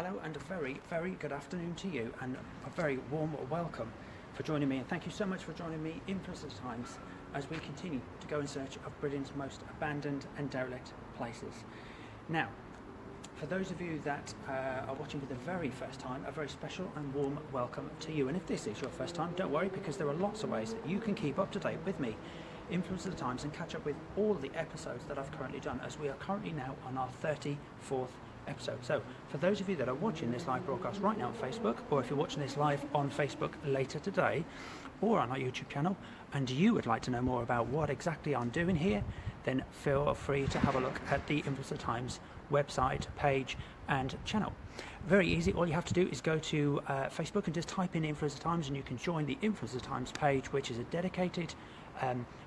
Hello and a very, very good afternoon to you, and a very warm welcome for joining me, and thank you so much for joining me in Influence of the Times as we continue to go in search of Britain's most abandoned and derelict places. Now, for those of you that are watching for the very first time, a very special and warm welcome to you. And if this is your first time, don't worry, because there are lots of ways that you can keep up to date with me, Influence of the Times, and catch up with all the episodes that I've currently done, as we are currently now on our 34th episode. So for those of you that are watching this live broadcast right now on Facebook, or if you're watching this live on Facebook later today or on our YouTube channel, and you would like to know more about what exactly I'm doing here, then feel free to have a look at the Influence of the Times website, page and channel. Very easy. All you have to do is go to Facebook and just type in Influence of the Times, and you can join the Influence of the Times page, which is a dedicated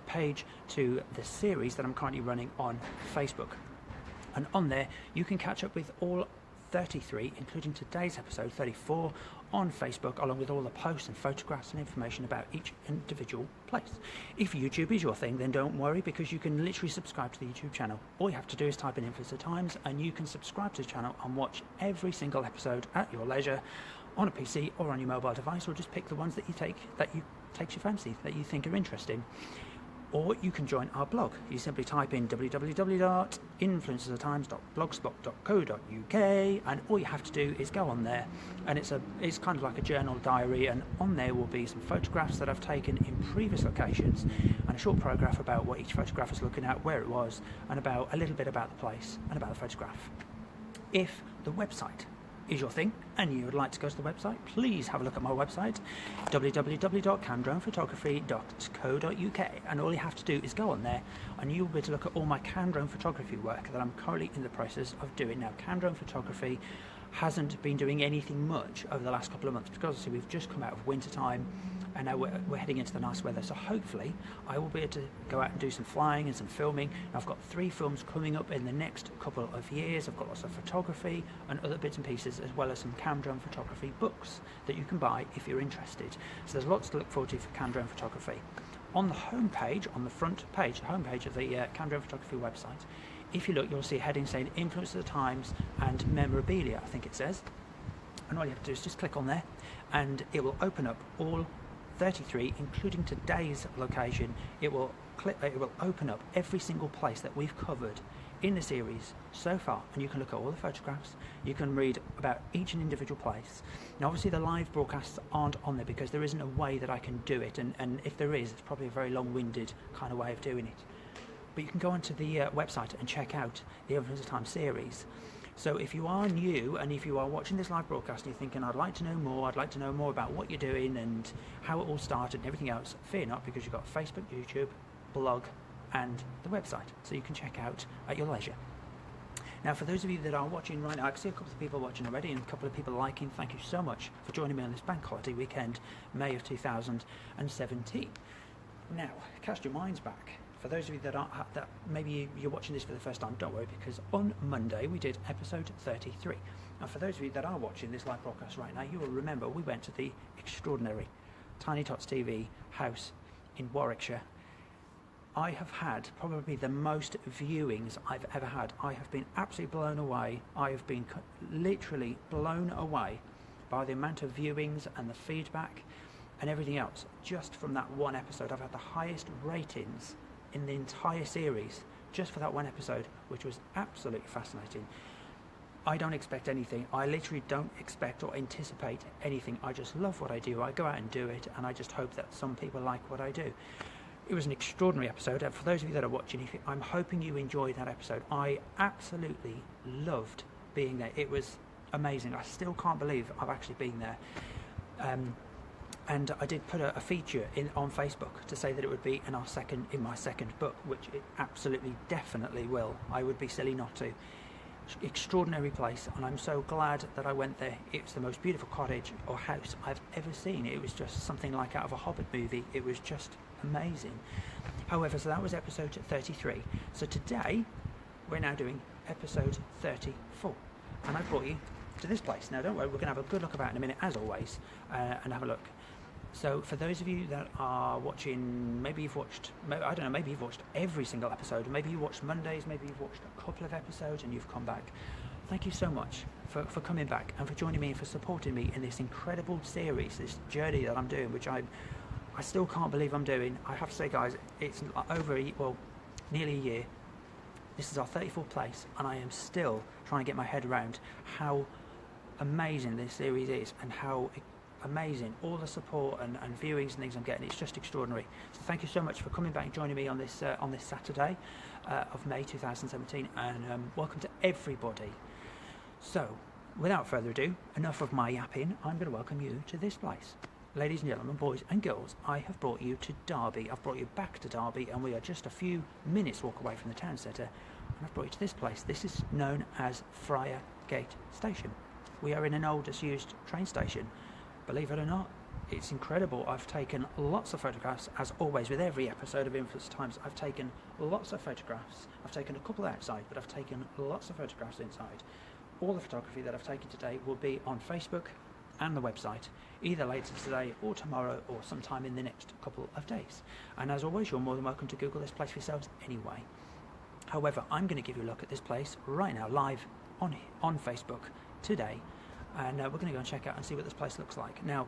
page to the series that I'm currently running on Facebook. And on there you can catch up with all 33, including today's episode 34, on Facebook, along with all the posts and photographs and information about each individual place. If YouTube is your thing, then don't worry, because you can literally subscribe to the YouTube channel. All you have to do is type in Influence of the Times, and you can subscribe to the channel and watch every single episode at your leisure on a PC or on your mobile device, or just pick the ones that takes your fancy, that you think are interesting. Or you can join our blog. You simply type in www.influenceofthetimes.blogspot.co.uk, and all you have to do is go on there, and it's kind of like a journal diary, and on there will be some photographs that I've taken in previous locations, and a short paragraph about what each photograph is looking at, where it was, and about a little bit about the place and about the photograph. If the website is your thing and you would like to go to the website, please have a look at my website, www.camdronephotography.co.uk, and all you have to do is go on there and you'll be able to look at all my cam drone photography work that I'm currently in the process of doing. Now, cam drone photography hasn't been doing anything much over the last couple of months, because obviously we've just come out of winter time and now we're heading into the nice weather, so hopefully I will be able to go out and do some flying and some filming. And I've got 3 films coming up in the next couple of years. I've got lots of photography and other bits and pieces, as well as some cam drone photography books that you can buy if you're interested. So there's lots to look forward to for cam drone photography. On the home page, on the front page, the home page of the cam drone photography website, if you look, you'll see a heading saying Influence of the Times and Memorabilia, I think it says. And all you have to do is just click on there, and it will open up all 33, including today's location. It will open up every single place that we've covered in the series so far, and you can look at all the photographs, you can read about each and individual place. Now obviously the live broadcasts aren't on there because there isn't a way that I can do it, and if there is, it's probably a very long-winded kind of way of doing it. But you can go onto the website and check out the Influence of Time series. So if you are new, and if you are watching this live broadcast and you're thinking, I'd like to know more about what you're doing and how it all started and everything else, fear not, because you've got Facebook, YouTube, blog and the website, so you can check out at your leisure. Now, for those of you that are watching right now, I can see a couple of people watching already and a couple of people liking. Thank you so much for joining me on this bank holiday weekend, May of 2017. Now, cast your minds back. For those of you that maybe you're watching this for the first time, don't worry, because on Monday we did episode 33. Now, for those of you that are watching this live broadcast right now, you will remember we went to the extraordinary Tiny Tots TV house in Warwickshire. I have had probably the most viewings I've ever had. I have been absolutely blown away. I have been literally blown away by the amount of viewings and the feedback and everything else just from that one episode. I've had the highest ratings in the entire series just for that one episode, which was absolutely fascinating. I don't expect anything. I literally don't expect or anticipate anything. I just love what I do. I go out and do it, and I just hope that some people like what I do. It was an extraordinary episode, and for those of you that are watching, I'm hoping you enjoyed that episode. I absolutely loved being there. It was amazing. I still can't believe I've actually been there. And I did put a feature on Facebook to say that it would be in my second book, which it absolutely definitely will. I would be silly not to. Extraordinary place, and I'm so glad that I went there. It's the most beautiful cottage or house I've ever seen. It was just something like out of a Hobbit movie. It was just amazing. However, so that was episode 33. So today we're now doing episode 34, and I brought you to this place. Now don't worry, we're going to have a good look about it in a minute, as always, and have a look. So for those of you that are watching, maybe you've watched every single episode, maybe you watched Mondays, maybe you've watched a couple of episodes and you've come back thank you so much for coming back and for joining me and for supporting me in this incredible series, this journey that I'm doing, which I still can't believe I'm doing. I have to say, guys, it's nearly a year. This is our 34th place, and I am still trying to get my head around how amazing this series is and how amazing all the support and viewings and things I'm getting. It's just extraordinary. So thank you so much for coming back and joining me on this Saturday of May 2017, and welcome to everybody. So without further ado, enough of my yapping, I'm going to welcome you to this place. Ladies and gentlemen, boys and girls, I have brought you to Derby. I've brought you back to Derby, and we are just a few minutes walk away from the town centre, and I've brought you to this place. This is known as Friargate Station. We are in an old disused train station. Believe it or not, it's incredible. I've taken lots of photographs, as always with every episode of Infamous Times. I've taken lots of photographs. I've taken a couple outside, but I've taken lots of photographs inside. All the photography that I've taken today will be on Facebook and the website, either later today or tomorrow or sometime in the next couple of days. And as always, you're more than welcome to Google this place for yourselves anyway. However, I'm going to give you a look at this place right now, live on Facebook today, and we're going to go and check out and see what this place looks like. Now,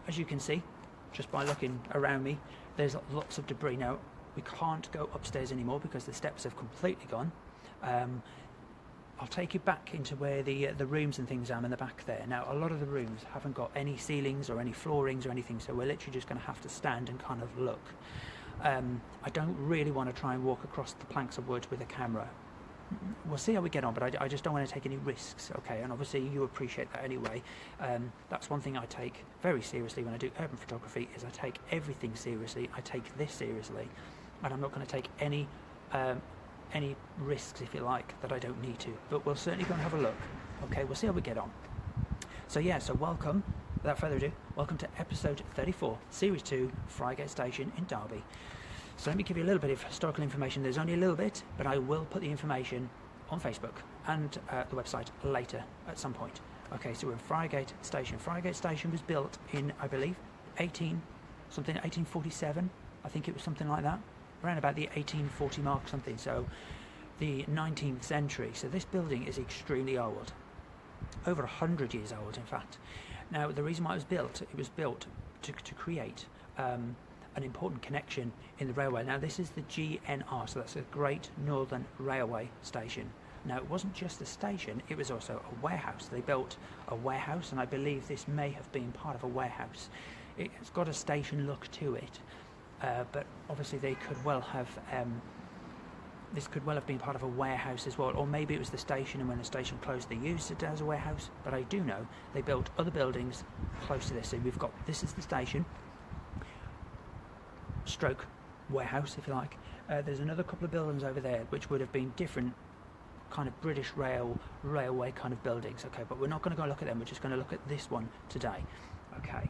as you can see, just by looking around me, there's lots of debris. Now, we can't go upstairs anymore because the steps have completely gone. I'll take you back into where the rooms and things are in the back there. Now, a lot of the rooms haven't got any ceilings or any floorings or anything, so we're literally just going to have to stand and kind of look. I don't really want to try and walk across the planks of wood with a camera. We'll see how we get on, but I just don't want to take any risks, okay? And obviously you appreciate that anyway. That's one thing I take very seriously when I do urban photography, is I take everything seriously. I take this seriously, and I'm not going to take any risks, if you like, that I don't need to. But we'll certainly go and have a look. Okay, we'll see how we get on. So yeah, so welcome, without further ado, welcome to episode 34, series 2, Friargate Station in Derby. So let me give you a little bit of historical information. There's only a little bit, but I will put the information on Facebook and the website later at some point. Okay, so we're in Friargate Station. Friargate Station was built in, I believe, 1847. I think it was something like that. Around about the 1840 mark, something, so the 19th century. So this building is extremely old, over 100 years old, in fact. Now, the reason why it was built to create an important connection in the railway. Now, this is the GNR, so that's a Great Northern Railway Station. Now, it wasn't just a station, it was also a warehouse. They built a warehouse, and I believe this may have been part of a warehouse. It's got a station look to it. But obviously they could well have, this could well have been part of a warehouse as well, or maybe it was the station, and when the station closed they used it as a warehouse. But I do know they built other buildings close to this. So we've got, this is the station, stroke warehouse, if you like. There's another couple of buildings over there which would have been different kind of British railway kind of buildings. Okay, but we're not going to go look at them, we're just going to look at this one today. Okay.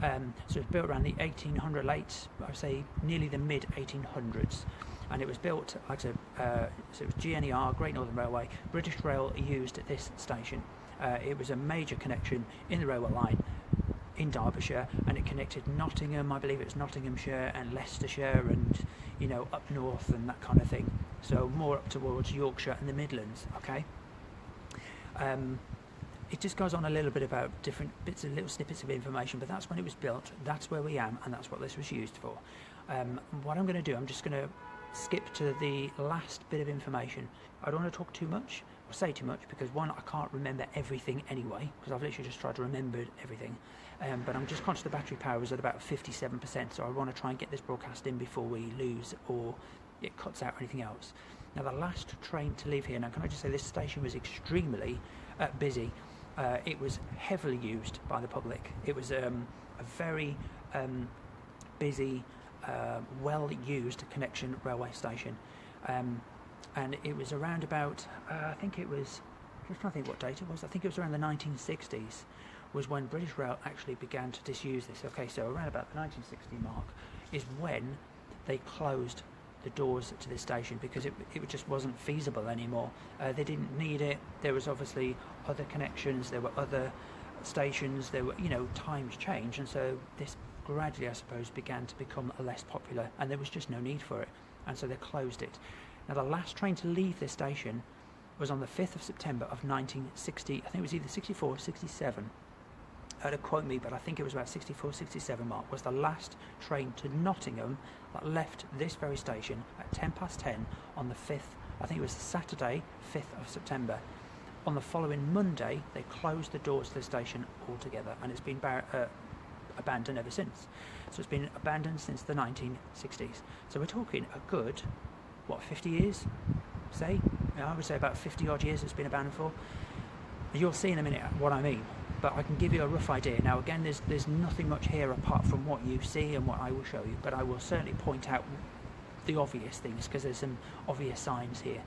So it was built around the 1800 late, I would say nearly the mid 1800s, and it was built, like I said, so it was GNR, Great Northern Railway. British Rail used this station. It was a major connection in the railway line in Derbyshire, and it connected Nottingham, I believe it was Nottinghamshire and Leicestershire, and you know, up north and that kind of thing. So more up towards Yorkshire and the Midlands. Okay. It just goes on a little bit about different bits and little snippets of information, but that's when it was built, that's where we am, and that's what this was used for. What I'm going to do, I'm just going to skip to the last bit of information. I don't want to talk too much, or say too much, because one, I can't remember everything anyway, because I've literally just tried to remember everything. But I'm just conscious the battery power is at about 57%, so I want to try and get this broadcast in before we lose or it cuts out anything else. Now, the last train to leave here, now can I just say this station was extremely busy. It was heavily used by the public. It was a very busy, well-used connection railway station, and it was around about, I think it was, I'm just trying to think what date it was. I think it was around the 1960s was when British Rail actually began to disuse this. Okay, so around about the 1960 mark is when they closed the doors to this station, because it just wasn't feasible anymore. They didn't need it. There was obviously other connections, there were other stations, there were, you know, times change, and so this gradually, I suppose, began to become less popular, and there was just no need for it, and so they closed it. Now, the last train to leave this station was on the 5th of September of 1960. I think it was either 64 or 67. Don't quote me, but I think it was about 64, 67 mark, was the last train to Nottingham that left this very station at 10:10 on the 5th. I think it was Saturday, 5th of September. On the following Monday, they closed the doors to the station altogether, and it's been abandoned ever since. So it's been abandoned since the 1960s. So we're talking a good, 50 years? Say? I would say about 50 odd years it's been abandoned for. You'll see in a minute what I mean, but I can give you a rough idea. Now again, there's nothing much here apart from what you see and what I will show you, but I will certainly point out the obvious things because there's some obvious signs here.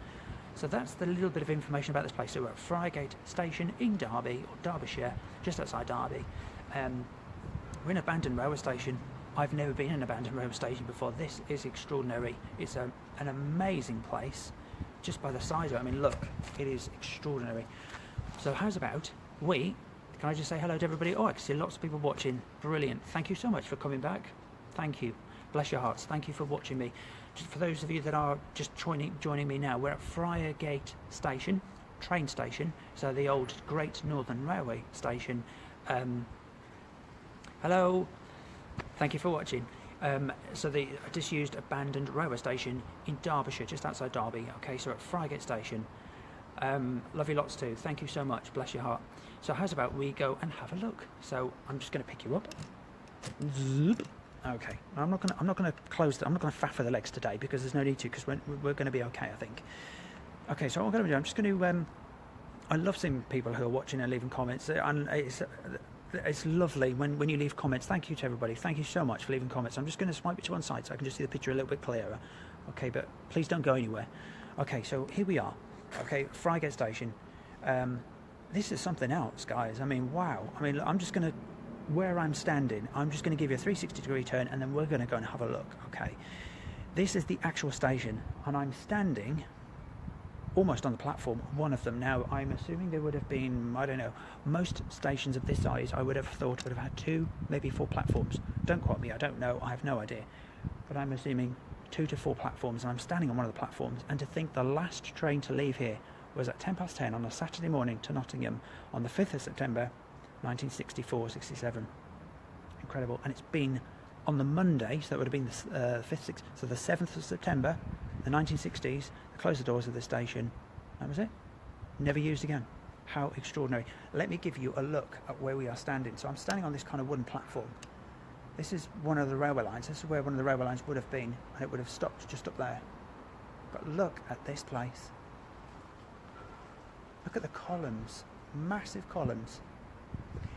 So that's the little bit of information about this place. So we're at Friargate station in Derby, or Derbyshire, just outside Derby. We're in an abandoned railway station. I've never been in an abandoned railway station before. This is extraordinary. It's an amazing place just by the size of it. I mean, look, it is extraordinary. So how's about can I just say hello to everybody? Oh, I can see lots of people watching. Brilliant. Thank you so much for coming back. Thank you. Bless your hearts. Thank you for watching me. Just for those of you that are just joining me now, we're at Friargate station, train station, so the old Great Northern Railway station. Hello. Thank you for watching. So the disused abandoned railway station in Derbyshire, just outside Derby. Okay, so at Friargate station. Love you lots too. Thank you so much. Bless your heart. So how's about we go and have a look? So I'm just going to pick you up. Zoop. Okay. I'm not going to close. I'm not going to faff for the legs today because there's no need to, because we're going to be okay, I think. Okay. So what I'm going to do, I'm just going to. I love seeing people who are watching and leaving comments, and it's lovely when you leave comments. Thank you to everybody. Thank you so much for leaving comments. I'm just going to swipe it to one side so I can just see the picture a little bit clearer. Okay, but please don't go anywhere. Okay, so here we are. Okay, Friargate station. This is something else, guys. I mean, wow. I mean, I'm just going to, where I'm standing, I'm just going to give you a 360-degree turn, and then we're going to go and have a look. Okay, this is the actual station, and I'm standing almost on the platform, one of them. Now, I'm assuming there would have been, I don't know, most stations of this size, I would have thought would have had 2, maybe 4 platforms. Don't quote me, I don't know, I have no idea. But I'm assuming 2 to 4 platforms, and I'm standing on one of the platforms, and to think the last train to leave here was at 10:10 on a Saturday morning to Nottingham on the 5th of September 1964-67. Incredible. And it's been on the Monday, so that would have been the 5th, 6th, so the 7th of September, the 1960s, they closed the doors of the station. That was it. Never used again. How extraordinary. Let me give you a look at where we are standing. So I'm standing on this kind of wooden platform. This is one of the railway lines. This is where one of the railway lines would have been, and it would have stopped just up there. But look at this place. Look at the columns. Massive columns.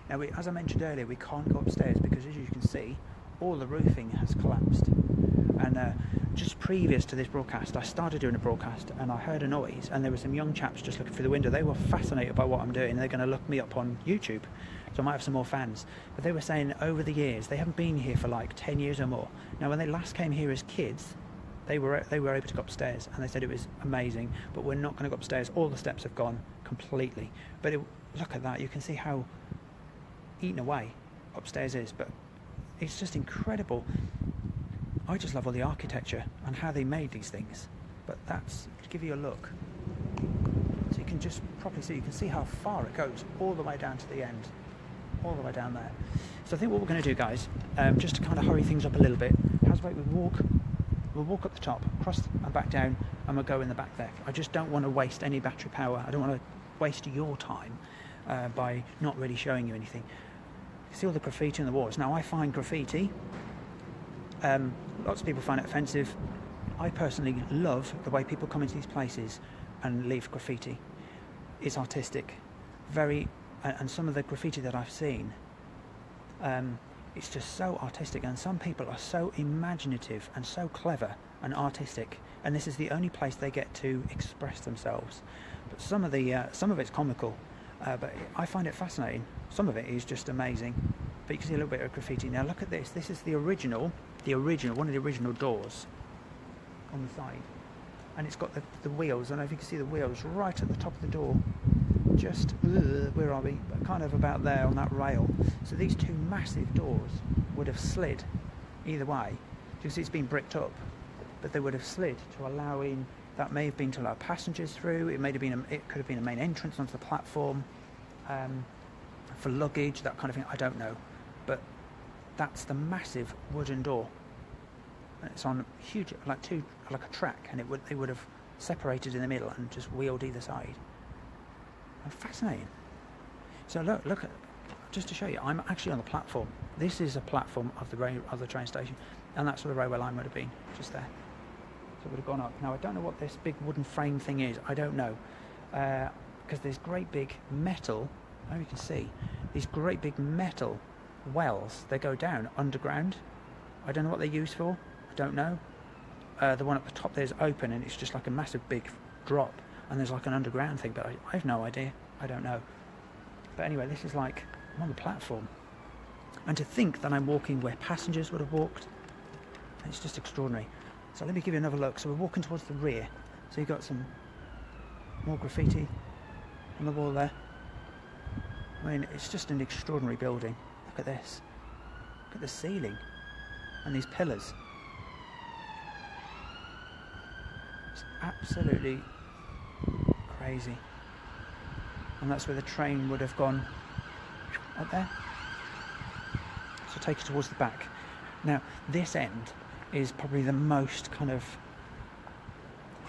Now, as I mentioned earlier, we can't go upstairs because, as you can see, all the roofing has collapsed. And just previous to this broadcast, I started doing a broadcast and I heard a noise, and there were some young chaps just looking through the window. They were fascinated by what I'm doing. They're going to look me up on YouTube, so I might have some more fans. But they were saying over the years, they haven't been here for like 10 years or more. Now, when they last came here as kids, they were able to go upstairs, and they said it was amazing, but we're not going to go upstairs. All the steps have gone completely. But look at that. You can see how eaten away upstairs is, but it's just incredible. I just love all the architecture and how they made these things. But that's to give you a look, so you can just properly see. You can see how far it goes, all the way down to the end, all the way down there. So I think what we're going to do, guys, just to kind of hurry things up a little bit, how's about we'll walk up the top, cross and back down, and we'll go in the back there. I just don't want to waste any battery power. I don't want to waste your time by not really showing you anything. See all the graffiti on the walls. Now, I find graffiti, lots of people find it offensive. I personally love the way people come into these places and leave graffiti. It's artistic, and some of the graffiti that I've seen, it's just so artistic, and some people are so imaginative and so clever and artistic, and this is the only place they get to express themselves. But some of it's comical, but I find it fascinating. Some of it is just amazing. But you can see a little bit of graffiti. Now look at this. This is the original, one of the original doors on the side, and it's got the wheels. I don't know if you can see the wheels right at the top of the door. Just where are we? But kind of about there on that rail. So these 2 massive doors would have slid either way. You can see it's been bricked up, but they would have slid to allow in That may have been to allow passengers through. It could have been a main entrance onto the platform, for luggage, that kind of thing. I don't know, but that's the massive wooden door. And it's on huge, like a track, and they would have separated in the middle and just wheeled either side. Fascinating. So look at, just to show you, I'm actually on the platform. This is a platform of the train station, and that's where the railway line would have been, just there. So it would have gone up. Now I don't know what this big wooden frame thing is. I don't know, because there's great big metal. Now you can see these great big metal wells. They go down underground. I don't know what they're used for. I don't know. The one at the top there's open, and it's just like a massive big drop, and there's like an underground thing, but I have no idea. I don't know. But anyway, this is like, I'm on the platform, and to think that I'm walking where passengers would have walked, it's just extraordinary. So let me give you another look. So we're walking towards the rear. So you've got some more graffiti on the wall there. I mean, it's just an extraordinary building. Look at this. Look at the ceiling and these pillars. It's absolutely crazy. And that's where the train would have gone, up there. So take it towards the back. Now, this end is probably the most kind of,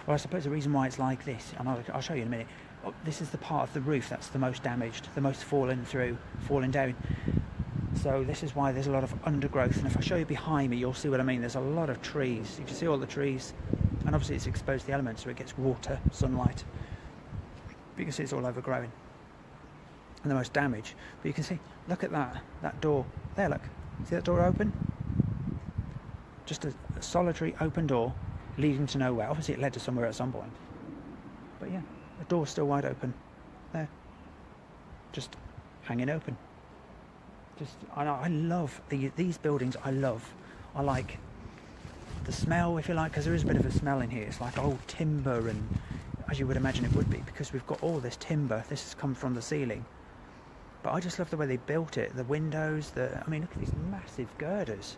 well, I suppose the reason why it's like this, and I'll show you in a minute. This is the part of the roof that's the most damaged, the most fallen down. So this is why there's a lot of undergrowth, and if I show you behind me, you'll see what I mean. There's a lot of trees. You can see all the trees, and obviously it's exposed to the elements, so it gets water, sunlight. But you can see it's all overgrown and the most damage. But you can see, look at that door there. Look, see that door open? Just a solitary open door leading to nowhere. Obviously it led to somewhere at some point, but yeah, the door's still wide open there, just hanging open. I love these buildings. I like the smell, if you like, because there is a bit of a smell in here. It's like old timber, and as you would imagine it would be, because we've got all this timber. This has come from the ceiling, but I just love the way they built it. The windows, I mean, look at these massive girders.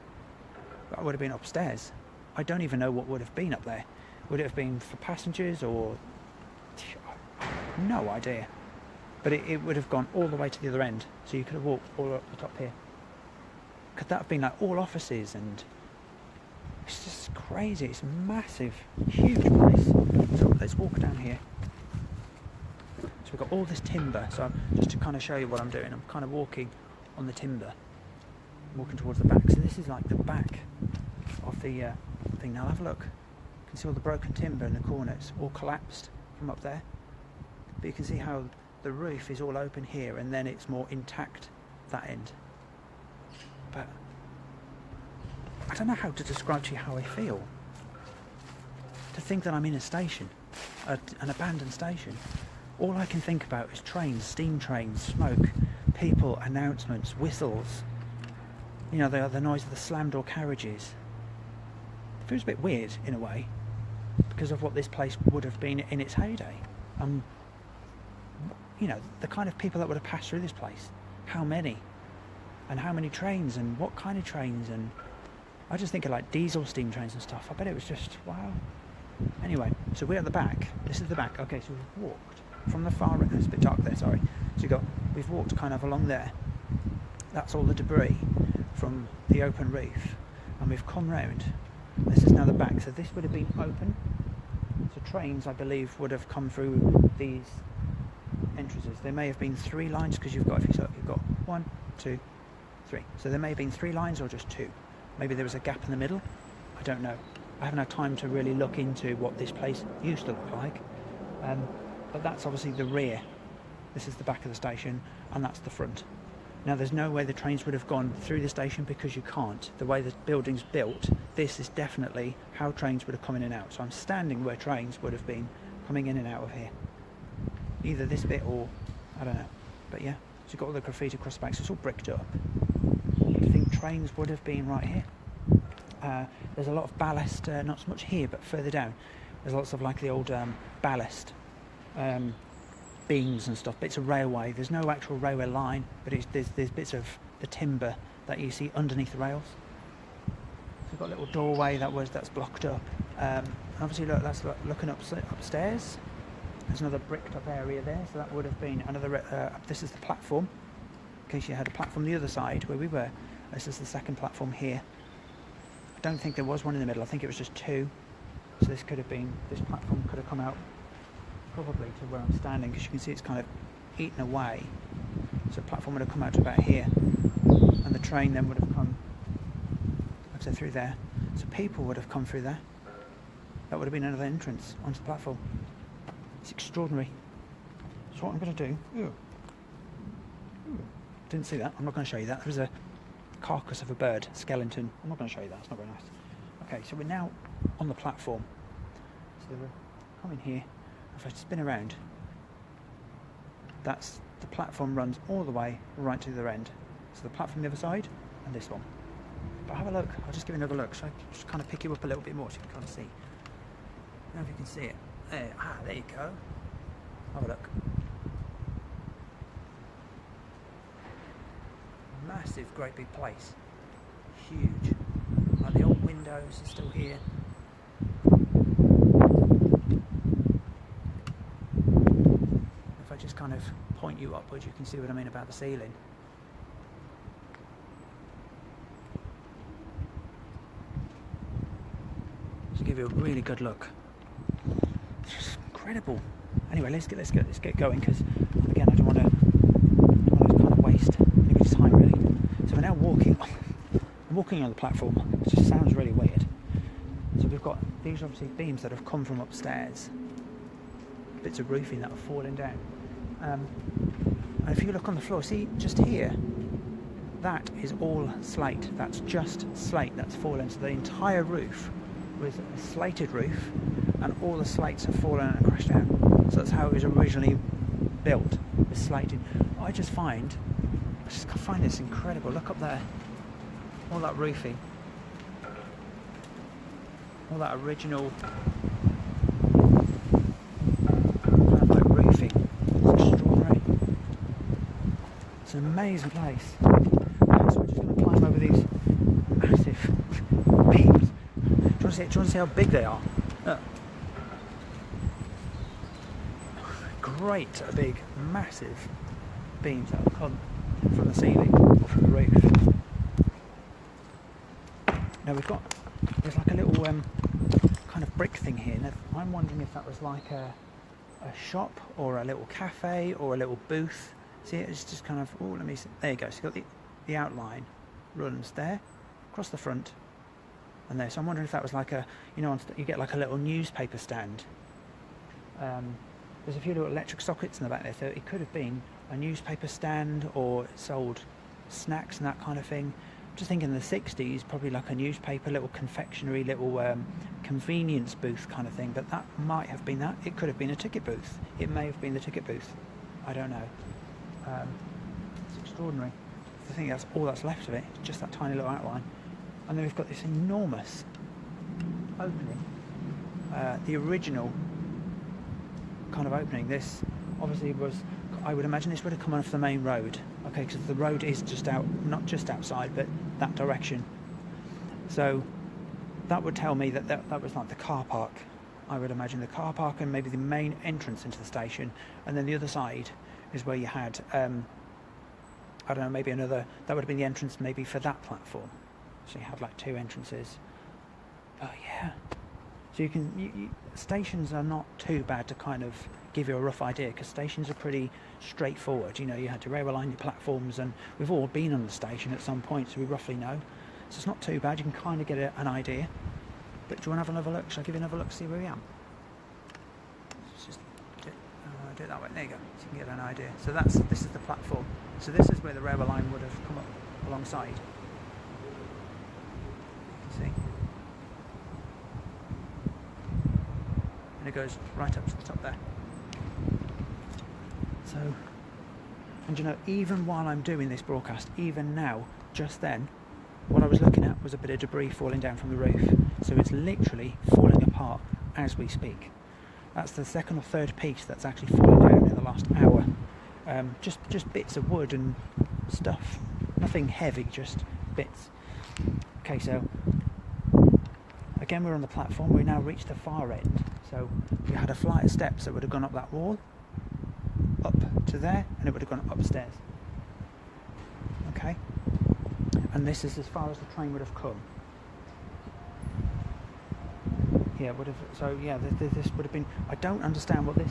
That would have been upstairs. I don't even know what would have been up there. Would it have been for passengers, or no idea? But it would have gone all the way to the other end, so you could have walked all up the top here. Could that have been like all offices? And it's just crazy. It's a massive, huge place. So let's walk down here. So we've got all this timber. So just to kind of show you what I'm doing, I'm kind of walking on the timber, walking towards the back. So this is like the back of the thing. Now have a look. You can see all the broken timber in the corners, all collapsed from up there. But you can see how the roof is all open here, and then it's more intact that end. But I don't know how to describe to you how I feel. To think that I'm in a station, an abandoned station. All I can think about is trains, steam trains, smoke, people, announcements, whistles. You know, the noise of the slammed door carriages. It feels a bit weird in a way, because of what this place would have been in its heyday. You know, the kind of people that would have passed through this place. How many? And how many trains, and what kind of trains? And I just think of like diesel steam trains and stuff. I bet it was just, wow. Anyway, so we're at the back. This is the back. Okay, so we've walked from the far end. It's a bit dark there, sorry. So we've walked kind of along there. That's all the debris from the open roof. And we've come round. This is now the back. So this would have been open. So trains, I believe, would have come through these entrances. There may have been 3 lines, because you've got 1, 2, 3. So there may have been 3 lines, or just 2. Maybe there was a gap in the middle. I don't know. I haven't had time to really look into what this place used to look like. But that's obviously the rear. This is the back of the station, and that's the front. Now there's no way the trains would have gone through the station, because you can't. The way the building's built, this is definitely how trains would have come in and out. So I'm standing where trains would have been coming in and out of here. Either this bit, or I don't know. But yeah, so you've got all the graffiti across the back, so it's all bricked up. I think trains would have been right here. There's a lot of ballast, not so much here, but further down. There's lots of like the old ballast beams and stuff, bits of railway. There's no actual railway line, but there's bits of the timber that you see underneath the rails. So we've got a little doorway that's blocked up. Obviously, look, that's looking upstairs. There's another bricked up area there, so that would have been another. This is the platform. In case you had a platform the other side where we were. This is the second platform here. I don't think there was one in the middle. I think it was just two. So this platform could have come out probably to where I'm standing, because you can see it's kind of eaten away. So the platform would have come out to about here, and the train then would have come, like I said, through there. So people would have come through there. That would have been another entrance onto the platform. It's extraordinary. So what I'm going to do... Didn't see that. I'm not going to show you that. There was a carcass of a bird, skeleton. I'm not going to show you that. It's not very nice. Okay, so we're now on the platform. So we're coming here. If I spin around, that's the platform runs all the way right to the other end. So the platform the other side and this one. But have a look. I'll just give you another look. So I just kind of pick you up a little bit more so you can kind of see. I don't know if you can see it. There you go. Have a look. Massive, great big place. Huge. Like the old windows are still here. If I just kind of point you upwards, you can see what I mean about the ceiling. Just give you a really good look. It's just incredible. Anyway, let's get going, because again, I don't want to kind of waste anybody's time really. So we're now walking. I'm walking on the platform. It just sounds really weird. So we've got these obviously beams that have come from upstairs, bits of roofing that are falling down. And if you look on the floor, see just here, that is all slate. That's just slate that's fallen. So the entire roof was a slated roof, and all the slates have fallen and crashed down. So that's how it was originally built, with slating. I just find this incredible. Look up there, all that roofing, all that original kind of like roofing. It's extraordinary. It's an amazing place. So we're just going to climb over these massive beams. Do you want to see how big they are? Look. Great big, massive beams that have come from the ceiling or from the roof. Now there's like a little kind of brick thing here. Now I'm wondering if that was like a shop or a little cafe or a little booth. See, it's just kind of, let me see. There you go. So you've got the outline runs there, across the front, and there. So I'm wondering if that was like you get like a little newspaper stand. There's a few little electric sockets in the back there, so it could have been a newspaper stand, or it sold snacks and that kind of thing. I'm just thinking in the 60s, probably like a newspaper, little confectionery, little convenience booth kind of thing, but that might have been that. It could have been a ticket booth. It may have been the ticket booth. I don't know. It's extraordinary. I think that's all that's left of it, just that tiny little outline. And then we've got this enormous opening. The original kind of opening. This obviously was, I would imagine this would have come off the main road. Okay, because the road is just out, not just outside, but that direction. So that would tell me that was like the car park. I would imagine the car park and maybe the main entrance into the station, and then the other side is where you had I don't know, maybe another, that would have been the entrance maybe for that platform. So you had like two entrances. Oh yeah. So you can, stations are not too bad to kind of give you a rough idea, because stations are pretty straightforward. You know, you had to railway line your platforms, and we've all been on the station at some point, so we roughly know. So it's not too bad. You can kind of get an idea. But do you want to have another look? Shall I give you another look, see where we are? Let's just do it that way. There you go. So you can get an idea. So this is the platform. So this is where the railway line would have come up alongside. You see? And it goes right up to the top there. So, and you know, even while I'm doing this broadcast, even now, just then, what I was looking at was a bit of debris falling down from the roof. So it's literally falling apart as we speak. That's the second or third piece that's actually fallen down in the last hour. Just bits of wood and stuff. Nothing heavy, just bits. Okay, so again, we're on the platform. We now reached the far end. So we had a flight of steps that would have gone up that wall, up to there, and it would have gone upstairs. Okay? And this is as far as the train would have come. Yeah, would have. So yeah, this would have been. I don't understand what this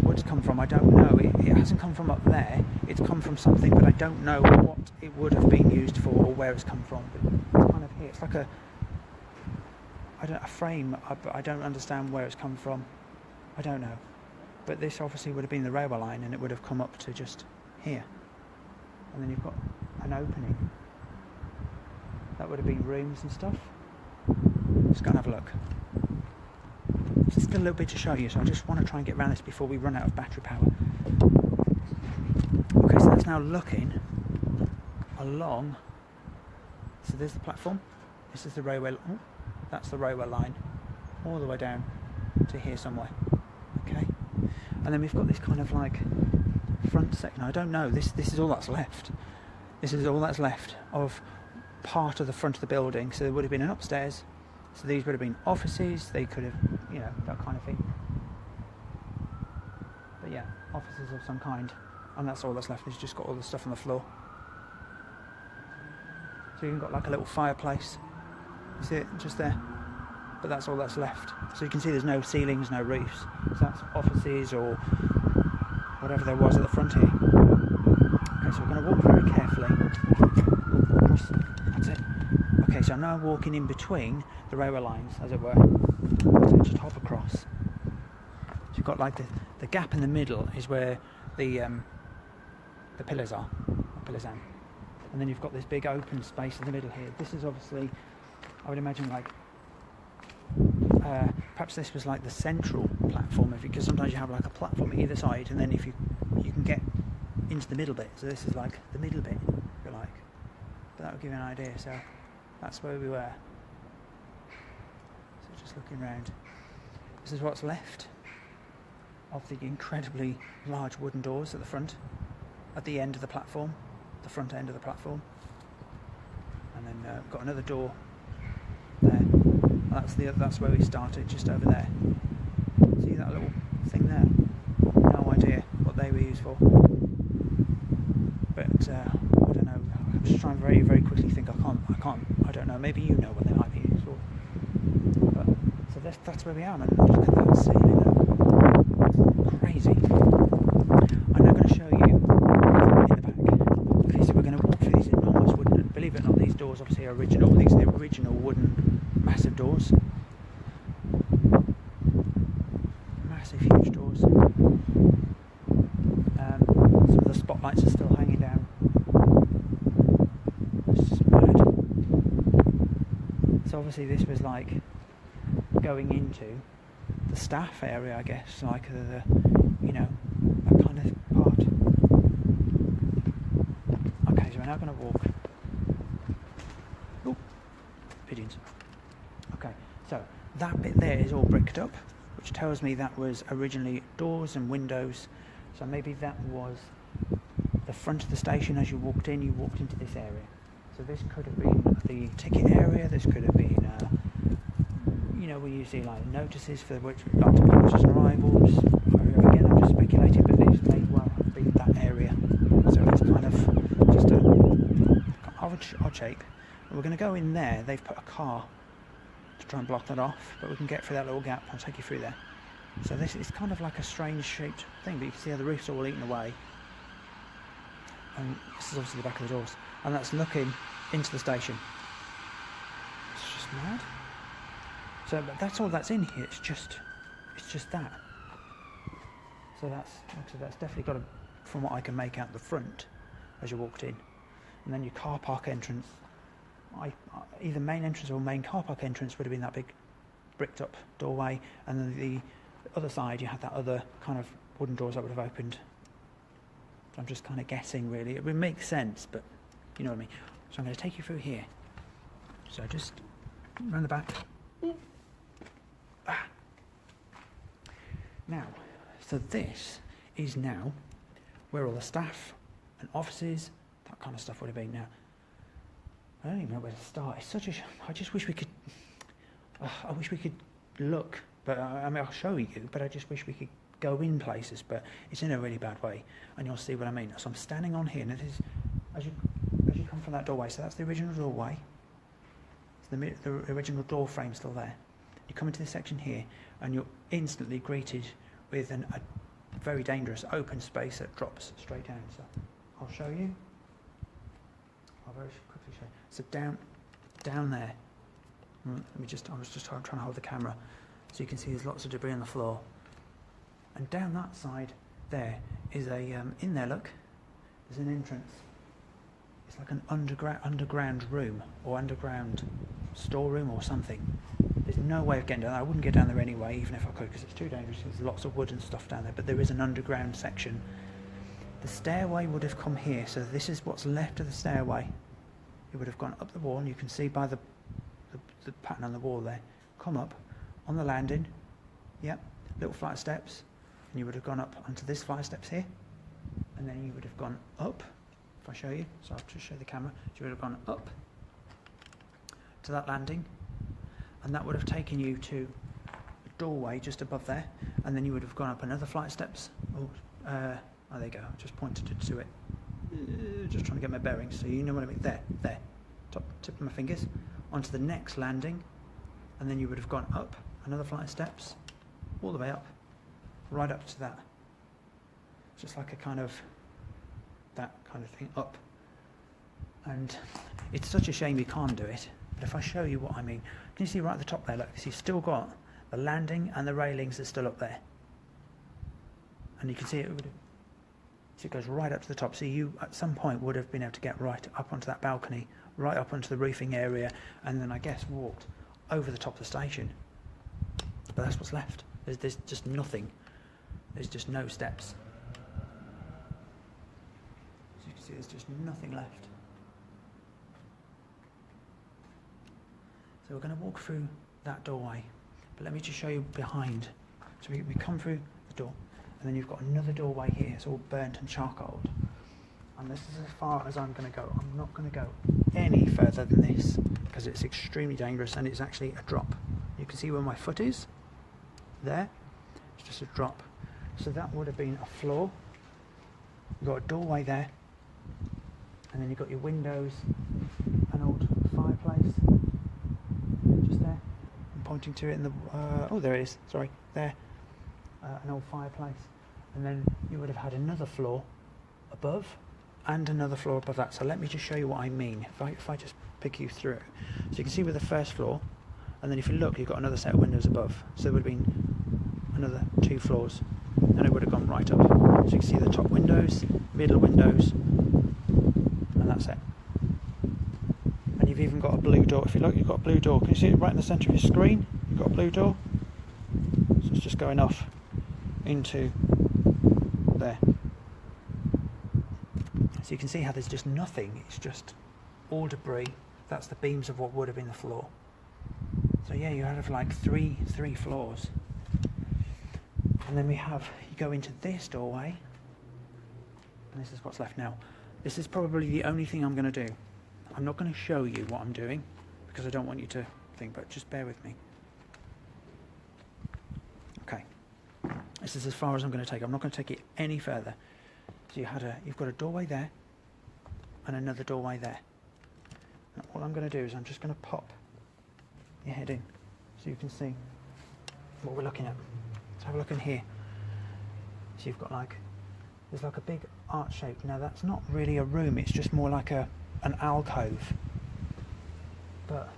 wood's come from. I don't know. It hasn't come from up there. It's come from something, but I don't know what it would have been used for or where it's come from. But it's kind of here. It's like a frame. I don't understand where it's come from. I don't know. But this obviously would have been the railway line, and it would have come up to just here. And then you've got an opening. That would have been rooms and stuff. Let's go and have a look. There's still a little bit to show you, so I just want to try and get around this before we run out of battery power. Okay, so that's now looking along. So there's the platform. This is the railway. Oh, that's the railway line, all the way down to here somewhere. Okay, and then we've got this kind of like front section. I don't know. This is all that's left. This is all that's left of part of the front of the building. So there would have been an upstairs. So these would have been offices. They could have, you know, that kind of thing. But yeah, offices of some kind. And that's all that's left. It's just got all the stuff on the floor. So you've got like a little fireplace. You see it just there? But that's all that's left. So you can see there's no ceilings, no roofs. So that's offices or whatever there was at the front here. Okay, so we're going to walk very carefully. That's it. Okay, so I'm now walking in between the railway lines, as it were. So just hop across. So you've got like the gap in the middle is where the pillars are, pillars end. And then you've got this big open space in the middle here. This is obviously, I would imagine, like perhaps this was like the central platform, because sometimes you have like a platform at either side, and then if you can get into the middle bit. So this is like the middle bit, if you like. But that would give you an idea. So that's where we were. So just looking around. This is what's left of the incredibly large wooden doors at the front, at the end of the platform, the front end of the platform. And then we've got another door there. That's where we started, just over there. See that little thing there? No idea what they were used for. But I don't know. I'm just trying very, very quickly think. I don't know. Maybe you know what they might be used for. But so that's where we are. And look at that ceiling there. Crazy. I'm now going to show you in the back. Okay, so we're going to walk through these enormous wooden. Believe it or not, these doors obviously are original. These are the original wooden, massive doors. Massive, huge doors. Some of the spotlights are still hanging down. It's just mad. So obviously this was like going into the staff area, I guess, like the you know, that kind of part. Okay, so we're now going to walk. Oh, pigeons. Okay, so that bit there is all bricked up, which tells me that was originally doors and windows. So maybe that was the front of the station. As you walked into this area. So this could have been the ticket area. This could have been, you know, we usually like notices for which like departures and arrivals. Again, I'm just speculating, but this may well have been that area. So it's kind of just a odd shape. We're going to go in there. They've put a car to try and block that off, but we can get through that little gap. I'll take you through there. So this is kind of like a strange shaped thing, but you can see how the roof's all eaten away. And this is obviously the back of the doors, and that's looking into the station. It's just mad. So but that's all that's in here. It's just that. So that's definitely got from what I can make out, the front as you walked in, and then your car park entrance. Either main entrance or main car park entrance would have been that big bricked up doorway, and then the other side you had that other kind of wooden doors that would have opened. So I'm just kind of guessing, really. It would make sense, but you know what I mean. So I'm going to take you through here. So just round the back. Now, so this is now where all the staff and offices, that kind of stuff would have been now. I don't even know where to start. It's such a... I just wish we could I wish we could look, but I mean, I'll show you, but I just wish we could go in places, but it's in a really bad way, and you'll see what I mean. So I'm standing on here, and this is, as you come from that doorway, so that's the original doorway, the original door frame still there. You come into this section here, and you're instantly greeted with a very dangerous open space that drops straight down. So I'll show you. I'll very quickly show you. So down there, I was just trying to hold the camera, so you can see there's lots of debris on the floor. And down that side there is in there, look, there's an entrance. It's like an underground room or underground storeroom or something. There's no way of getting down there. I wouldn't get down there anyway, even if I could, because it's too dangerous. There's lots of wood and stuff down there, but there is an underground section. The stairway would have come here, so this is what's left of the stairway. It would have gone up the wall, and you can see by the pattern on the wall there. Come up on the landing, yep, little flight of steps, and you would have gone up onto this flight of steps here, and then you would have gone up. If I show you, so I'll just show the camera, so you would have gone up to that landing, and that would have taken you to a doorway just above there, and then you would have gone up another flight of steps. Oh, there you go, I just pointed it to it. Just trying to get my bearings, so you know what I mean. There, top tip of my fingers, onto the next landing, and then you would have gone up another flight of steps, all the way up, right up to that. Just like a kind of, that kind of thing, up. And it's such a shame you can't do it, but if I show you what I mean, can you see right at the top there, look, so you've still got the landing and the railings are still up there. And you can see it would have, so it goes right up to the top, so you at some point would have been able to get right up onto that balcony, right up onto the roofing area, and then I guess walked over the top of the station. But that's what's left. There's just nothing. There's just no steps. As you can see, there's just nothing left. So we're going to walk through that doorway, but let me just show you behind. So we come through the door, and then you've got another doorway here. It's all burnt and charcoaled. And this is as far as I'm going to go. I'm not going to go any further than this, because it's extremely dangerous, and it's actually a drop. You can see where my foot is. There. It's just a drop. So that would have been a floor. You've got a doorway there, and then you've got your windows, an old fireplace just there. I'm pointing to it in the oh, there it is, sorry, there, an old fireplace, and then you would have had another floor above and another floor above that. So let me just show you what I mean. If I just pick you through, so you can see with the first floor, and then if you look, you've got another set of windows above, so there would have been another 2 floors, and it would have gone right up. So you can see the top windows, middle windows, and that's it. And you've even got a blue door. If you look, you've got a blue door. Can you see it right in the centre of your screen? You've got a blue door. So it's just going off into there. So you can see how there's just nothing. It's just all debris. That's the beams of what would have been the floor. So yeah, you have like three floors. And then you go into this doorway, and this is what's left now. This is probably the only thing I'm going to do. I'm not going to show you what I'm doing, because I don't want you to think, but just bear with me. Okay. This is as far as I'm going to take. I'm not going to take it any further. So you've got a doorway there, and another doorway there. And what I'm going to do is I'm just going to pop your head in, so you can see what we're looking at. Let's have a look in here. So you've got there's like a big arch shape. Now that's not really a room, it's just more like an alcove. But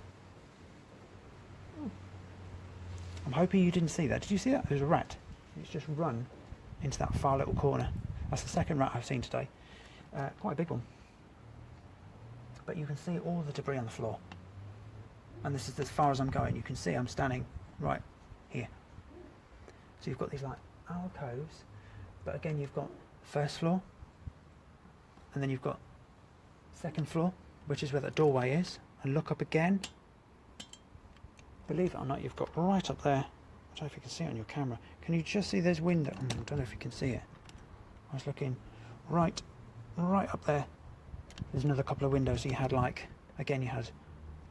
I'm hoping you didn't see that. Did you see that? There's a rat. It's just run into that far little corner. That's the second rat I've seen today. Quite a big one. But you can see all the debris on the floor. And this is as far as I'm going. You can see I'm standing right here. So you've got these like alcoves, but again you've got first floor, and then you've got second floor, which is where the doorway is, and look up again. Believe it or not, you've got right up there, I don't know if you can see it on your camera, can you just see there's window? I don't know if you can see it. I was looking right up there. There's another couple of windows. So you had again you had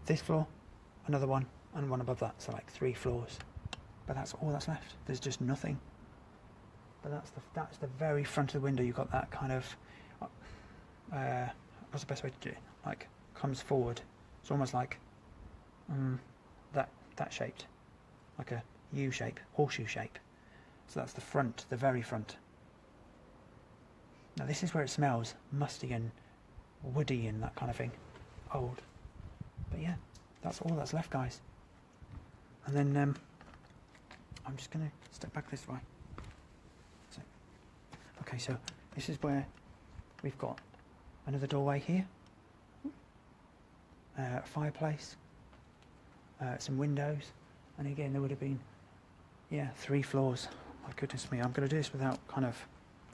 this floor, another one, and one above that, so like 3 floors. But that's all that's left. There's just nothing. But that's the very front of the window. You've got that kind of what's the best way to do it? Like comes forward. It's almost like that shaped, like a U shape, horseshoe shape. So that's the front, the very front. Now this is where it smells musty and woody and that kind of thing, old. But yeah, that's all that's left, guys. And then I'm just going to step back this way. So, okay, so this is where we've got another doorway here, fireplace, some windows, and again there would have been 3 floors. My goodness me, I'm going to do this without I'll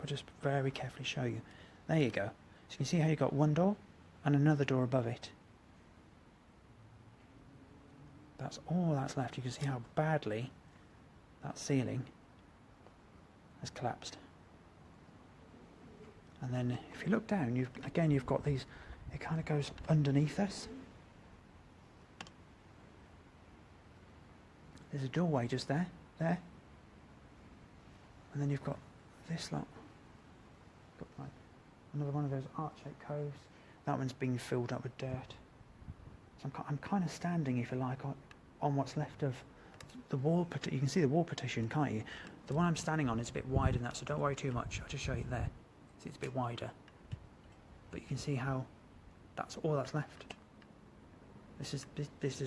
just very carefully show you. There you go. So you can see how you got one door and another door above it. That's all that's left. You can see how badly that ceiling has collapsed. And then if you look down, you've got these, it kind of goes underneath us. There's a doorway just there. And then you've got this lot. Got like another one of those arch-shaped coves. That one's been filled up with dirt. So I'm kind of standing, if you like, on what's left of the wall. You can see the wall partition, can't you? The one I'm standing on is a bit wider than that, so don't worry too much. I'll just show you there. See, it's a bit wider. But you can see how that's all that's left. This is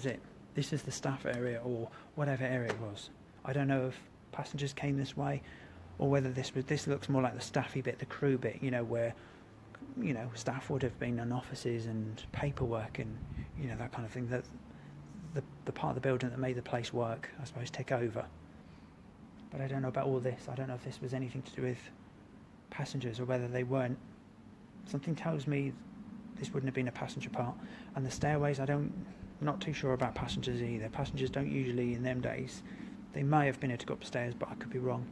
it. This is the staff area, or whatever area it was. I don't know if passengers came this way, or whether this looks more like the staffy bit, the crew bit, where, staff would have been in offices and paperwork and, that kind of thing. That the part of the building that made the place work, I suppose, take over. But I don't know about all this. I don't know if this was anything to do with passengers or whether they weren't. Something tells me this wouldn't have been a passenger part. And the stairways, I'm not too sure about passengers either. Passengers don't usually, in them days, they may have been able to go upstairs, but I could be wrong.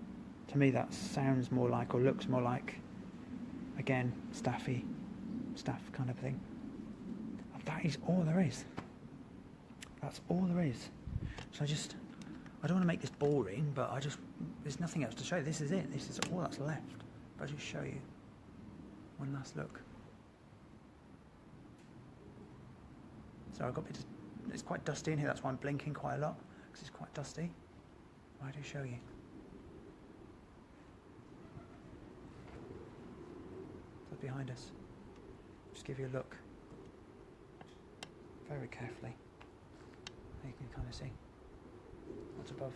To me, that sounds more like, or looks more like, again, staff kind of thing. And that is all there is. That's all there is. So I don't want to make this boring, but there's nothing else to show. This is it. This is all that's left. But I'll just show you one last look. So it's quite dusty in here. That's why I'm blinking quite a lot, because it's quite dusty. I do show you. So behind us. Just give you a look very carefully. You can kind of see what's above.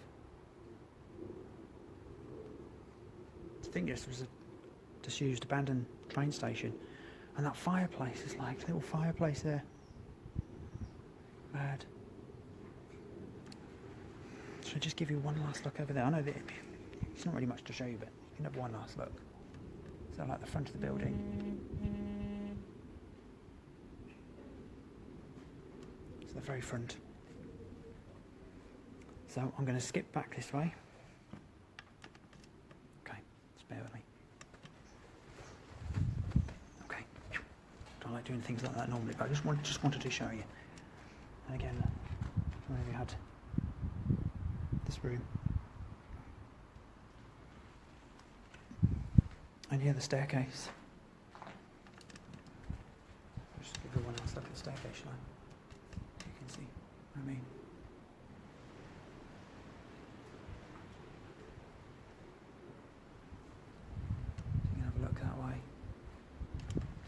I think this was a disused, abandoned train station, and that fireplace is like a little fireplace there. Mad. So just give you one last look over there. I know that it's not really much to show you, but you can have one last look. So like the front of the building. It's the very front. So I'm going to skip back this way. Okay, just bear with me. Okay, don't like doing things like that normally, but I just wanted to show you. And again, whenever you had this room, and here the staircase. I'll just give you one last look at the staircase line. You can see what I mean.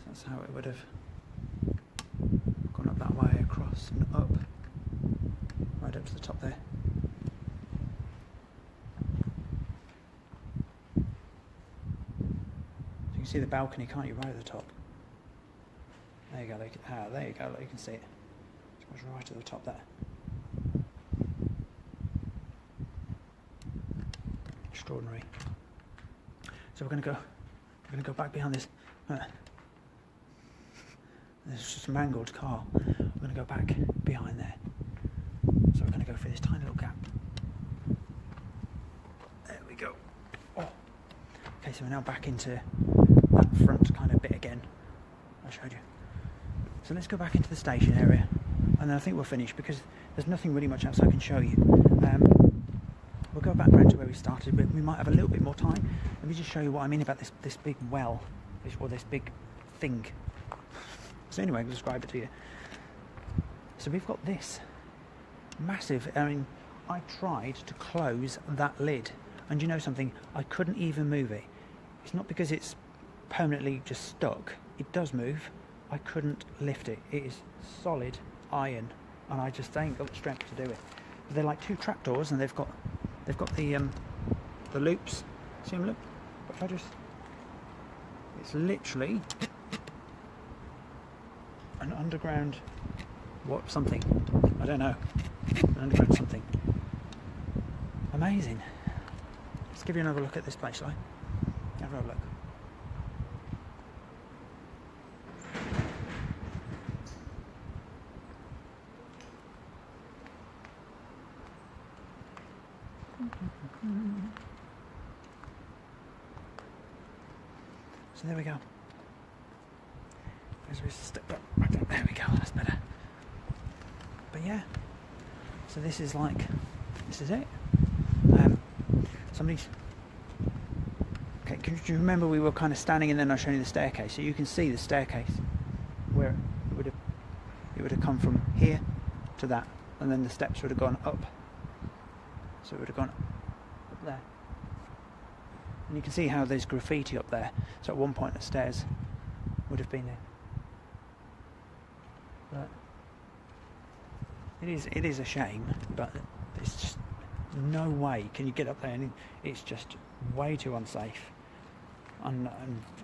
That's how it would have gone up that way, across and up, right up to the top there. So you can see the balcony, can't you, right at the top? There you go, there you go, you can see it. It goes right at the top there. Extraordinary. So we're going to go back behind this. There's just a mangled car. I'm going to go back behind there. So we're going to go through this tiny little gap. There we go. Oh. Okay, so we're now back into that front kind of bit again I showed you. So let's go back into the station area. and then I think we'll finish, because there's nothing really much else I can show you. We'll go back round to where we started, but we might have a little bit more time. Let me just show you what I mean about this big well, this big thing. So anyway, I'll describe it to you. So we've got this massive, I mean, I tried to close that lid, and you know something, I couldn't even move it. It's not because it's permanently just stuck, it does move. I couldn't lift it. It is solid iron, and I just ain't got the strength to do it. But they're like two trapdoors, and they've got the loops. See them, look? But if I just, it's literally an underground something. I don't know. An underground something. Amazing. Let's give you another look at this place, shall I? Have a look. So there we go. As we step up, there we go, that's better. But yeah, so this is it. Somebody's. Okay, do you remember we were kind of standing and then I showed you the staircase? So you can see the staircase where it would have come from here to that, and then the steps would have gone up. So it would have gone up there. And you can see how there's graffiti up there. So at one point the stairs would have been there. But it is a shame, but it's just no way can you get up there, and it's just way too unsafe. And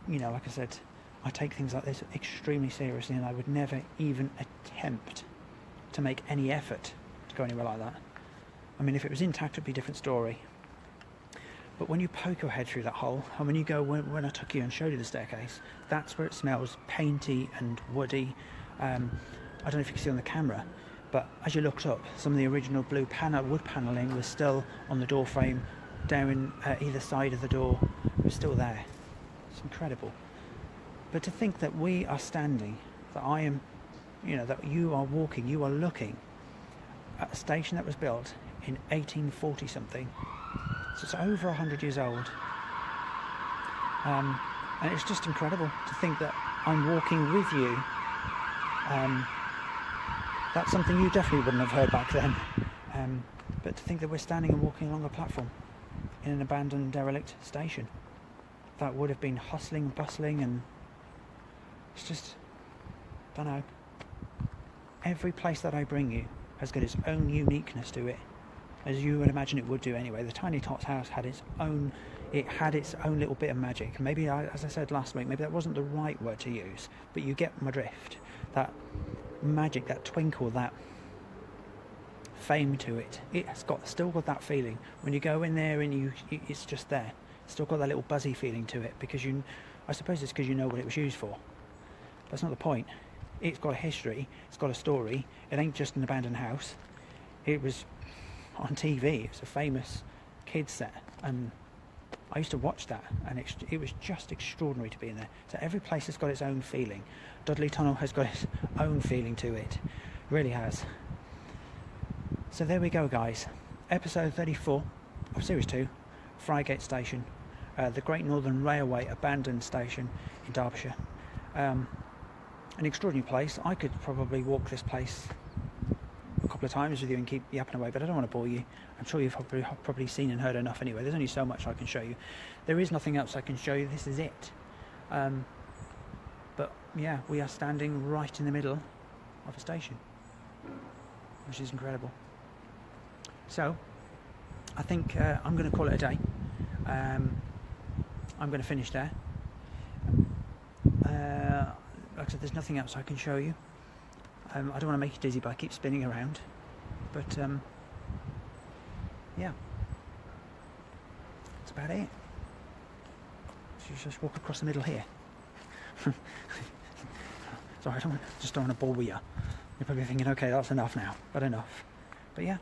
you know, like I said, I take things like this extremely seriously, and I would never even attempt to make any effort to go anywhere like that. I mean, if it was intact, it'd be a different story. But when you poke your head through that hole, and when you go, when I took you and showed you the staircase, that's where it smells painty and woody. I don't know if you can see on the camera, but as you looked up, some of the original blue wood panelling was still on the door frame, down either side of the door. It was still there. It's incredible. But to think that we are standing, that I am, you know, that you are walking, you are looking at a station that was built in 1840 something. So it's over 100 years old. And it's just incredible to think that I'm walking with you. That's something you definitely wouldn't have heard back then. But to think that we're standing and walking along a platform in an abandoned, derelict station, that would have been hustling and bustling, and it's just, don't know. Every place that I bring you has got its own uniqueness to it, as you would imagine it would do anyway. The Tiny Tots house had its own little bit of magic. Maybe, as I said last week, maybe that wasn't the right word to use, but you get my drift. That magic, that twinkle, that fame to it. It's still got that feeling. When you go in there and it's just there. It's still got that little buzzy feeling to it, because I suppose it's because you know what it was used for. That's not the point. It's got a history, it's got a story. It ain't just an abandoned house. It was on TV, it was a famous kids set, and I used to watch that, and it was just extraordinary to be in there. So every place has got its own feeling. Dudley Tunnel has got its own feeling to it. It really has. So there we go, guys. Episode 34 of Series 2, Friargate Station, the Great Northern Railway abandoned station in Derbyshire. An extraordinary place. I could probably walk this place a couple of times with you and keep yapping away, but I don't want to bore you. I'm sure you've probably seen and heard enough anyway. There's only so much I can show you. There is nothing else I can show you. This is it. But yeah, we are standing right in the middle of a station, which is incredible. So I think I'm going to call it a day. I'm going to finish there. Like I said, there's nothing else I can show you. I don't want to make you dizzy, but I keep spinning around. But yeah, that's about it. So you just walk across the middle here. Sorry, I just don't want to bore you. You're probably thinking, okay, that's enough now, but enough. But yeah.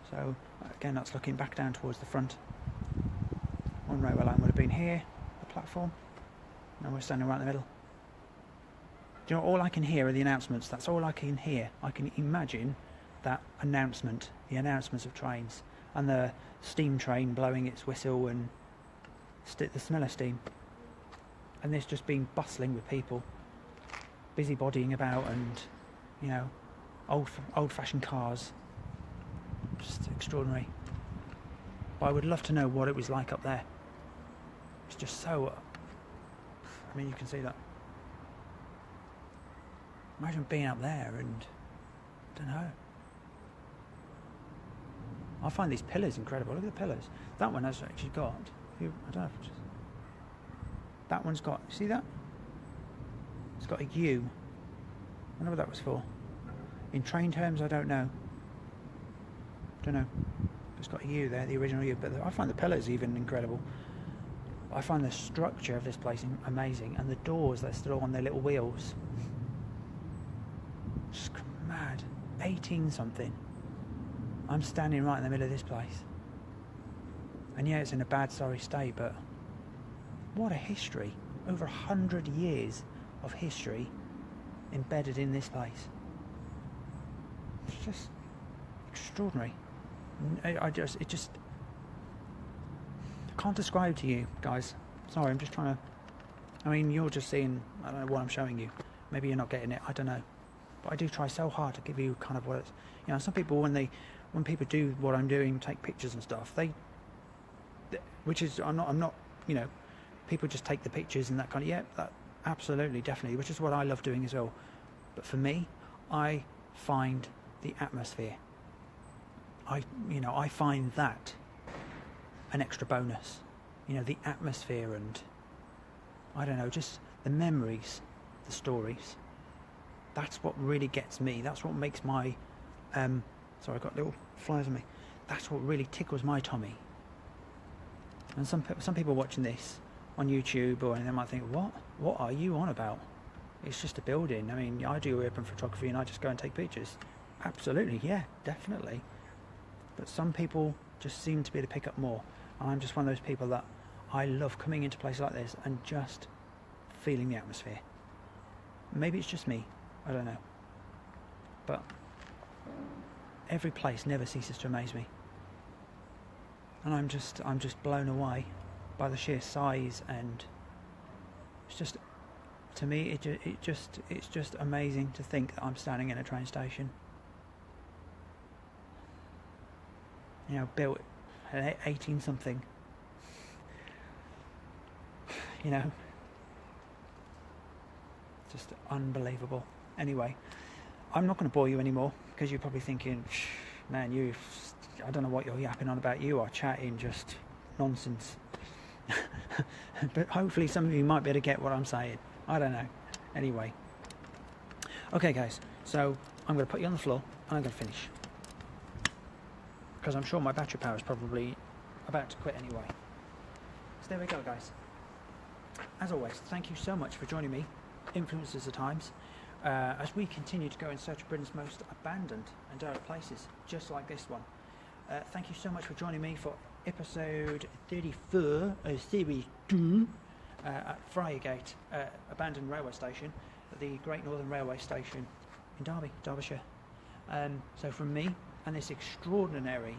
So again, that's looking back down towards the front. One railway line would have been here, the platform. Now we're standing right in the middle. Do you know, all I can hear are the announcements. That's all I can hear. I can imagine that announcement, the announcements of trains, and the steam train blowing its whistle, and the smell of steam. And this just being bustling with people, busybodying about, and, you know, old-fashioned cars. Just extraordinary. But I would love to know what it was like up there. It's just so... I mean, you can see that. Imagine being up there and... I don't know. I find these pillars incredible. Look at the pillars. That one has actually got... I don't know if it's... That one's got... See that? It's got a U. I wonder what that was for. In train terms, I don't know. Don't know. It's got a U there, the original U. But I find the pillars even incredible. I find the structure of this place amazing, and the doors that are still on their little wheels. Just mad. 18 something. I'm standing right in the middle of this place. And yeah, it's in a bad, sorry state, but what a history. Over 100 years of history embedded in this place. It's just extraordinary. I can't describe to you guys. Sorry, I'm just trying to... I mean, you're just seeing... I don't know what I'm showing you. Maybe you're not getting it. I don't know. But I do try so hard to give you kind of what it's... You know, some people, when people do what I'm doing, take pictures and stuff, which is... I'm not... You know, people just take the pictures and that kind of... Yeah, that absolutely, definitely, which is what I love doing as well. But for me, I find the atmosphere. I find that an extra bonus. You know, the atmosphere and, I don't know, just the memories, the stories. That's what really gets me. That's what makes my, sorry, I've got little flies on me. That's what really tickles my tummy. And some people watching this on YouTube or anything might think, what are you on about? It's just a building. I mean, I do urban photography and I just go and take pictures. Absolutely, yeah, definitely. But some people just seem to be able to pick up more. And I'm just one of those people that I love coming into places like this and just feeling the atmosphere. Maybe it's just me, I don't know. But every place never ceases to amaze me. And I'm just blown away by the sheer size, and it's just, to me, it's just amazing to think that I'm standing in a train station. You know, built at 18 something. You know, just unbelievable. Anyway, I'm not going to bore you anymore, because you're probably thinking, man, I don't know what you're yapping on about. You are chatting just nonsense. But hopefully some of you might be able to get what I'm saying. I don't know. Anyway. Okay, guys. So I'm going to put you on the floor and I'm going to finish, because I'm sure my battery power is probably about to quit anyway. So there we go, guys. As always, thank you so much for joining me, Influencers at Times, as we continue to go in search of Britain's most abandoned and derelict places, just like this one. Thank you so much for joining me for episode 34 of Series 2 at Friargate, abandoned railway station, at the Great Northern Railway Station in Derbyshire. So from me and this extraordinary,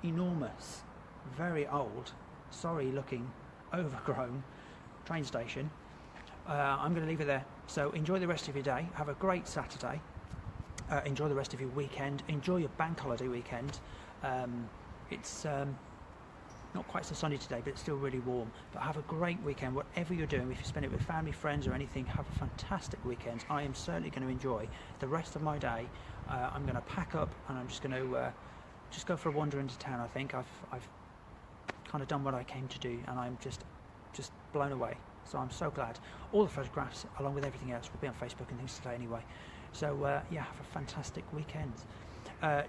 enormous, very old, sorry looking, overgrown train station, I'm going to leave it there. So enjoy the rest of your day, have a great Saturday, enjoy the rest of your weekend, enjoy your bank holiday weekend. It's not quite so sunny today, but it's still really warm. But have a great weekend, whatever you're doing. If you spend it with family, friends or anything, have a fantastic weekend. I am certainly going to enjoy the rest of my day. I'm going to pack up and I'm just going to just go for a wander into town. I think I've kind of done what I came to do, and I'm just blown away. So I'm so glad. All the photographs, along with everything else, will be on Facebook and things today anyway. So yeah, have a fantastic weekend.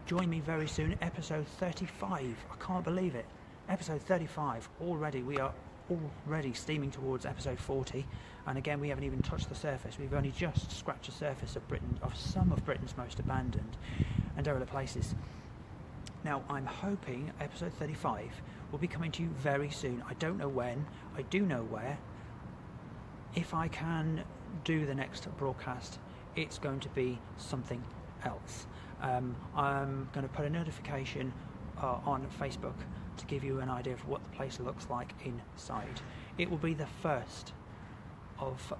Join me very soon, episode 35. I can't believe it. Episode 35 already. We are already steaming towards episode 40, and again, we haven't even touched the surface. We've only just scratched the surface of some of Britain's most abandoned and derelict places. Now, I'm hoping episode 35 will be coming to you very soon. I don't know when, I do know where. If I can do the next broadcast, it's going to be something else. I'm going to put a notification on Facebook to give you an idea of what the place looks like inside. It will be the first of,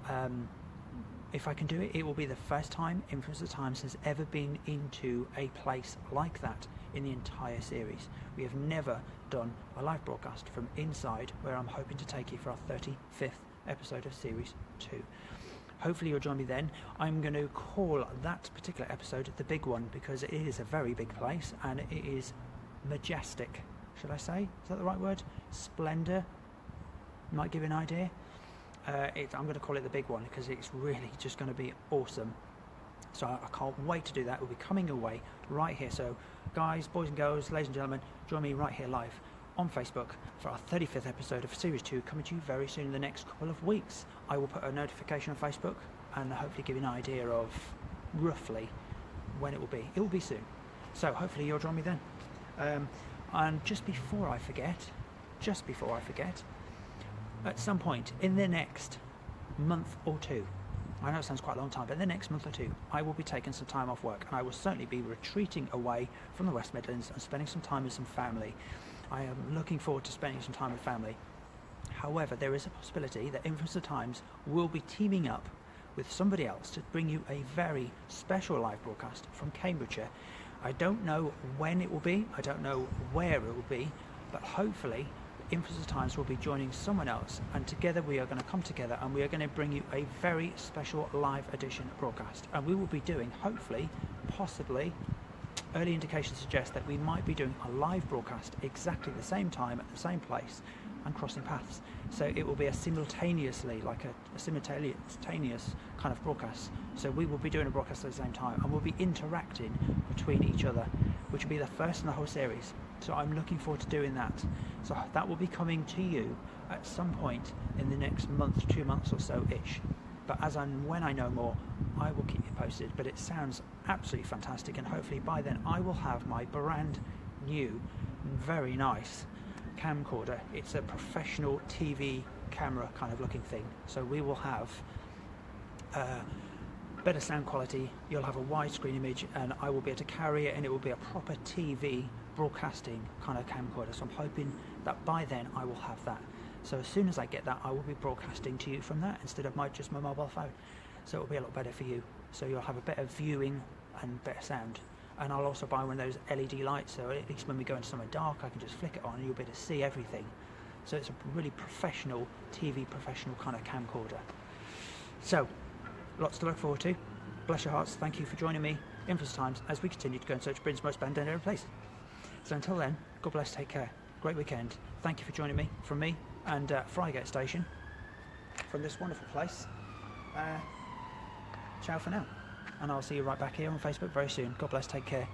if I can do it, it will be the first time Infamous of Times has ever been into a place like that in the entire series. We have never done a live broadcast from inside, where I'm hoping to take you for our 35th episode of Series 2. Hopefully you'll join me then. I'm going to call that particular episode the big one, because it is a very big place and it is majestic, should I say? Is that the right word? Splendor might give you an idea. I'm going to call it the big one because it's really just going to be awesome. So I can't wait to do that. We'll be coming away right here. So guys, boys and girls, ladies and gentlemen, join me right here live on Facebook for our 35th episode of Series 2, coming to you very soon in the next couple of weeks. I will put a notification on Facebook and hopefully give you an idea of roughly when it will be. It will be soon. So hopefully you'll join me then. And just before I forget, at some point in the next month or two, I know it sounds quite a long time, but in the next month or two, I will be taking some time off work, and I will certainly be retreating away from the West Midlands and spending some time with some family. I am looking forward to spending some time with family. However, there is a possibility that Infamous of Times will be teaming up with somebody else to bring you a very special live broadcast from Cambridgeshire. I don't know when it will be, I don't know where it will be, but hopefully Infamous of Times will be joining someone else, and together we are going to come together and we are going to bring you a very special live edition broadcast. And we will be doing, hopefully, possibly, early indications suggest that we might be doing a live broadcast exactly the same time at the same place and crossing paths. So it will be a simultaneous kind of broadcast. So we will be doing a broadcast at the same time and we'll be interacting between each other, which will be the first in the whole series. So I'm looking forward to doing that. So that will be coming to you at some point in the next month, 2 months or so-ish. But as and when I know more, I will keep you posted. But it sounds absolutely fantastic, and hopefully by then I will have my brand new, very nice camcorder. It's a professional TV camera kind of looking thing. So we will have better sound quality, you'll have a widescreen image, and I will be able to carry it, and it will be a proper TV broadcasting kind of camcorder. So I'm hoping that by then I will have that. So as soon as I get that, I will be broadcasting to you from that instead of just my mobile phone. So it'll be a lot better for you. So you'll have a better viewing and better sound. And I'll also buy one of those LED lights, so at least when we go into somewhere dark, I can just flick it on and you'll be able to see everything. So it's a really professional TV, professional kind of camcorder. So, lots to look forward to. Bless your hearts. Thank you for joining me, Infamous Times, as we continue to go and search Britain's most abandoned place. So until then, God bless, take care. Great weekend. Thank you for joining me, from me and Friargate Station, from this wonderful place. Ciao for now. And I'll see you right back here on Facebook very soon. God bless, take care.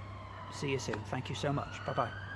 See you soon. Thank you so much. Bye-bye.